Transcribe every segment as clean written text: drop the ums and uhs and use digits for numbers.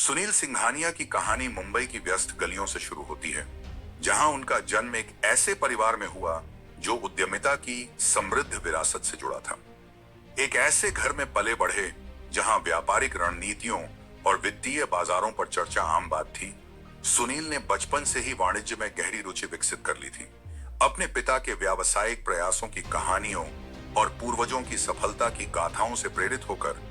सुनील सिंघानिया की कहानी मुंबई की व्यस्त गलियों से शुरू होती है, जहां उनका जन्म एक ऐसे परिवार में हुआ जो उद्यमिता की समृद्ध विरासत से जुड़ा था। एक ऐसे घर में पले बढ़े जहां व्यापारिक रणनीतियों और वित्तीय बाजारों पर चर्चा आम बात थी। सुनील ने बचपन से ही वाणिज्य में गहरी रुचि विकसित कर ली थी। अपने पिता के व्यावसायिक प्रयासों की कहानियों और पूर्वजों की सफलता की गाथाओं से प्रेरित होकर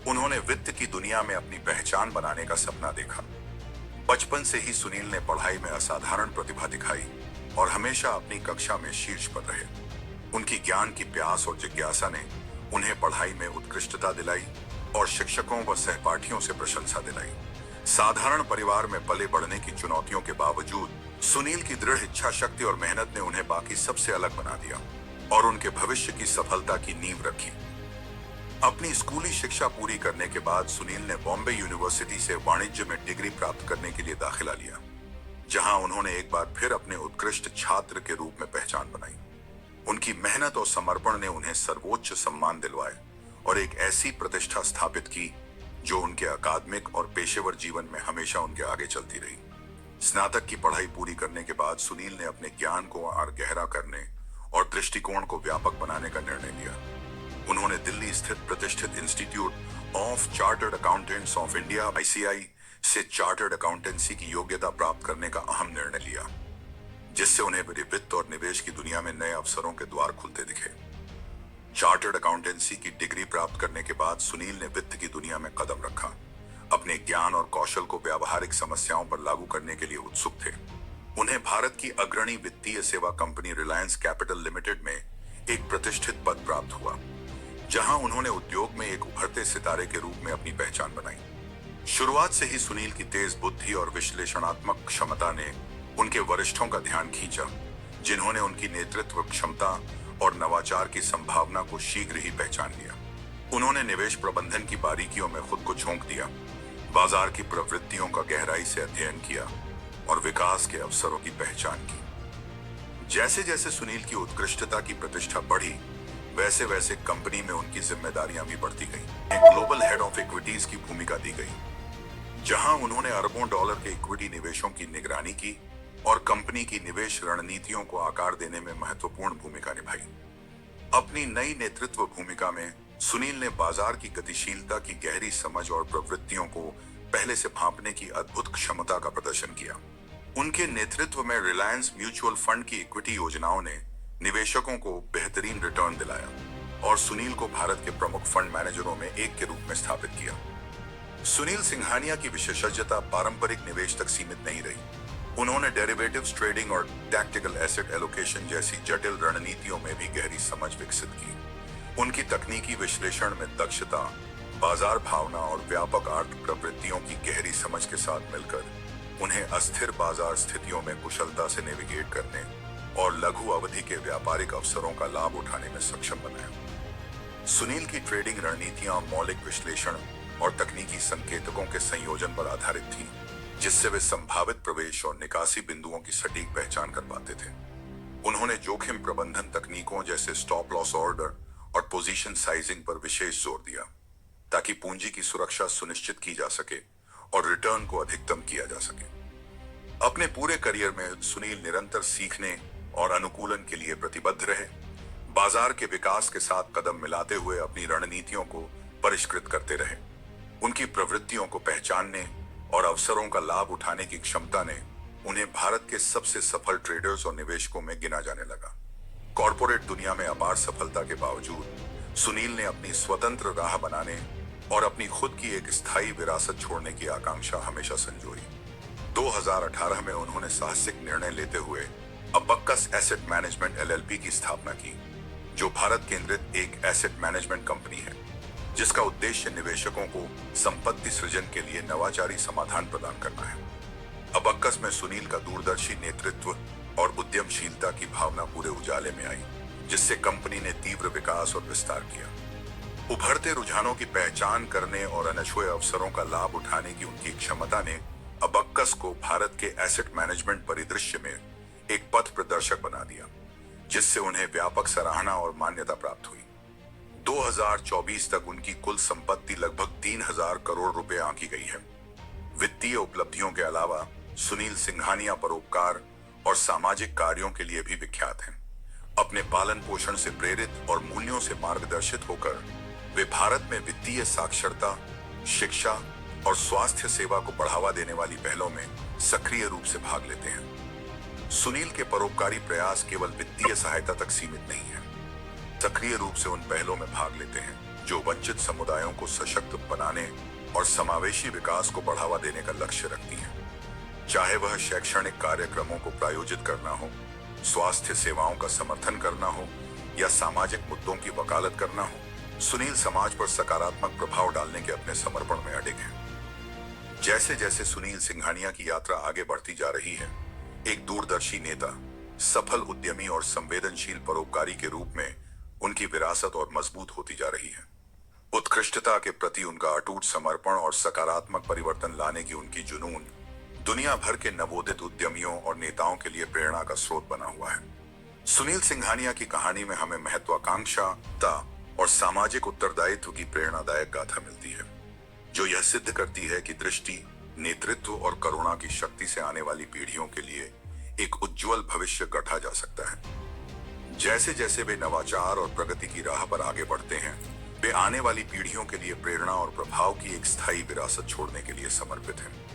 उन्होंने वित्त की दुनिया में अपनी पहचान बनाने का सपना देखा। बचपन से ही सुनील ने पढ़ाई में असाधारण प्रतिभा दिखाई और हमेशा अपनी कक्षा में शीर्ष पर रहे। उनकी ज्ञान की प्यास और जिज्ञासा ने उन्हें पढ़ाई में उत्कृष्टता दिलाई और शिक्षकों व सहपाठियों से प्रशंसा दिलाई। साधारण परिवार में पले बढ़ने की चुनौतियों के बावजूद सुनील की दृढ़ इच्छा शक्ति और मेहनत ने उन्हें बाकी सबसे अलग बना दिया और उनके भविष्य की सफलता की नींव रखी। अपनी स्कूली शिक्षा पूरी करने के बाद सुनील ने बॉम्बे यूनिवर्सिटी से वाणिज्य में डिग्री प्राप्त करने के लिए दाखिला लिया, जहां उन्होंने एक बार फिर अपने उत्कृष्ट छात्र के रूप में पहचान बनाई। उनकी मेहनत और समर्पण ने उन्हें सर्वोच्च सम्मान दिलवाए और एक ऐसी प्रतिष्ठा स्थापित की जो उनके अकादमिक और पेशेवर जीवन में हमेशा उनके आगे चलती रही। स्नातक की पढ़ाई पूरी करने के बाद सुनील ने अपने ज्ञान को और गहरा करने और दृष्टिकोण को व्यापक बनाने का निर्णय लिया। उन्होंने दिल्ली स्थित प्रतिष्ठित institute of chartered accountants of India (ICI) से चार्टर्ड अकाउंटेंसी की योग्यता प्राप्त करने का अहम निर्णय लिया, जिससे उन्हें वित्त और निवेश की दुनिया में नए अवसरों के द्वार खुलते दिखे। चार्टर्ड अकाउंटेंसी की डिग्री प्राप्त करने के बाद सुनील ने वित्त की दुनिया में कदम रखा। अपने ज्ञान और कौशल को व्यावहारिक समस्याओं पर लागू करने के लिए उत्सुक थे। उन्हें भारत की अग्रणी वित्तीय सेवा कंपनी रिलायंस कैपिटल लिमिटेड में एक प्रतिष्ठित पद प्राप्त हुआ, जहां उन्होंने उद्योग में एक उभरते सितारे के रूप में अपनी पहचान बनाई। शुरुआत से ही सुनील की तेज बुद्धि और विश्लेषणात्मक क्षमता ने उनके वरिष्ठों का ध्यान खींचा, जिन्होंने उनकी नेतृत्व क्षमता और नवाचार की संभावना को शीघ्र ही पहचान लिया। उन्होंने निवेश प्रबंधन की बारीकियों में खुद को झोंक दिया, बाजार की प्रवृत्तियों का गहराई से अध्ययन किया और विकास के अवसरों की पहचान की। जैसे जैसे सुनील की उत्कृष्टता की प्रतिष्ठा बढ़ी, वैसे वैसे कंपनी में उनकी जिम्मेदारियां भी बढ़ती गईं। एक ग्लोबल हेड ऑफ इक्विटीज की भूमिका दी गई, जहां उन्होंने अरबों डॉलर के इक्विटी निवेशों की निगरानी की और कंपनी की निवेश रणनीतियों को आकार देने में महत्वपूर्ण भूमिका निभाई। अपनी नई नेतृत्व भूमिका में सुनील ने बाजार की गतिशीलता की गहरी समझ और प्रवृत्तियों को पहले से भांपने की अद्भुत क्षमता का प्रदर्शन किया। उनके नेतृत्व में रिलायंस म्यूचुअल फंड की इक्विटी योजनाओं ने निवेशकों को बेहतरीन रिटर्न दिलाया और सुनील को भारत के प्रमुख फंड मैनेजरों में एक के रूप में स्थापित किया। सुनील सिंघानिया की विशेषज्ञता पारंपरिक निवेश तक सीमित नहीं रही। उन्होंने डेरिवेटिव्स ट्रेडिंग और टैक्टिकल एसेट एलोकेशन जैसी जटिल रणनीतियों में भी गहरी समझ विकसित की। उनकी तकनीकी विश्लेषण में दक्षता, बाजार भावना और व्यापक आर्थिक प्रवृत्तियों की गहरी समझ के साथ मिलकर उन्हें अस्थिर बाजार स्थितियों में कुशलता से नेविगेट करने और लघु अवधि के व्यापारिक अवसरों का लाभ उठाने में सक्षम बनाया। सुनील की ट्रेडिंग रणनीतियां मौलिक विश्लेषण और तकनीकी संकेतकों के संयोजन पर आधारित थी, जिससे वे संभावित प्रवेश और निकासी बिंदुओं की सटीक पहचान कर पाते थे। उन्होंने जोखिम प्रबंधन तकनीकों जैसे स्टॉप लॉस ऑर्डर और पोजीशन साइजिंग पर विशेष जोर दिया, ताकि पूंजी की सुरक्षा सुनिश्चित की जा सके और रिटर्न को अधिकतम किया जा सके। अपने पूरे करियर में सुनील निरंतर सीखने और अनुकूलन के लिए प्रतिबद्ध रहे, बाजार के विकास के साथ कदम मिलाते हुए अपनी रणनीतियों को परिष्कृत करते रहे। उनकी प्रवृत्तियों को पहचानने और अवसरों का लाभ उठाने की क्षमता ने उन्हें भारत के सबसे सफल ट्रेडर्स और निवेशकों में गिना जाने लगा। कॉर्पोरेट दुनिया में अपार सफलता के बावजूद सुनील ने अपनी स्वतंत्र राह बनाने और अपनी खुद की एक स्थायी विरासत छोड़ने की आकांक्षा हमेशा संजोई। 2018 में उन्होंने साहसिक निर्णय लेते हुए अबक्कस एसेट मैनेजमेंट एलएलपी की स्थापना की, जो भारत केंद्रित एक एसेट मैनेजमेंट कंपनी है, जिसका उद्देश्य निवेशकों को संपत्ति सृजन के लिए नवाचारी समाधान प्रदान करना है। अबक्कस में सुनील का दूरदर्शी नेतृत्व और उद्यमशीलता की भावना पूरे उजाले में आई, जिससे कंपनी ने तीव्र विकास और विस्तार किया। उभरते रुझानों की पहचान करने और अनछुए अवसरों का लाभ उठाने की उनकी क्षमता ने अबक्कस को भारत के एसेट मैनेजमेंट परिदृश्य में एक पथ प्रदर्शक बना दिया, जिससे उन्हें व्यापक सराहना और मान्यता प्राप्त हुई। 2024 तक उनकी कुल संपत्ति लगभग 3000 करोड़ रुपए आंकी गई है। वित्तीय उपलब्धियों के अलावा सुनील सिंघानिया परोपकार और सामाजिक कार्यों के लिए भी विख्यात हैं। अपने पालन पोषण से प्रेरित और मूल्यों से मार्गदर्शित होकर वे भारत में वित्तीय साक्षरता, शिक्षा और स्वास्थ्य सेवा को बढ़ावा देने वाली पहलों में सक्रिय रूप से भाग लेते हैं। सुनील के परोपकारी प्रयास केवल वित्तीय सहायता तक सीमित नहीं है, सक्रिय रूप से उन पहलों में भाग लेते हैं जो वंचित समुदायों को सशक्त बनाने और समावेशी विकास को बढ़ावा देने का लक्ष्य रखती हैं। चाहे वह शैक्षणिक कार्यक्रमों को प्रायोजित करना हो, स्वास्थ्य सेवाओं का समर्थन करना हो या सामाजिक मुद्दों की वकालत करना हो, सुनील समाज पर सकारात्मक प्रभाव डालने के अपने समर्पण में अडिग हैं। जैसे जैसे सुनील सिंघानिया की यात्रा आगे बढ़ती जा रही है, एक दूरदर्शी नेता, सफल उद्यमी और संवेदनशील परोपकारी के रूप में उनकी विरासत और मजबूत होती जा रही है। उत्कृष्टता के प्रति उनका अटूट समर्पण और सकारात्मक परिवर्तन लाने की उनकी जुनून दुनिया भर के नवोदित उद्यमियों और नेताओं के लिए प्रेरणा का स्रोत बना हुआ है। सुनील सिंघानिया की कहानी में हमें महत्वाकांक्षा और सामाजिक उत्तरदायित्व की प्रेरणादायक गाथा मिलती है, जो यह सिद्ध करती है कि दृष्टि, नेतृत्व और करुणा की शक्ति से आने वाली पीढ़ियों के लिए एक उज्जवल भविष्य गढ़ा जा सकता है। जैसे जैसे वे नवाचार और प्रगति की राह पर आगे बढ़ते हैं, वे आने वाली पीढ़ियों के लिए प्रेरणा और प्रभाव की एक स्थायी विरासत छोड़ने के लिए समर्पित हैं।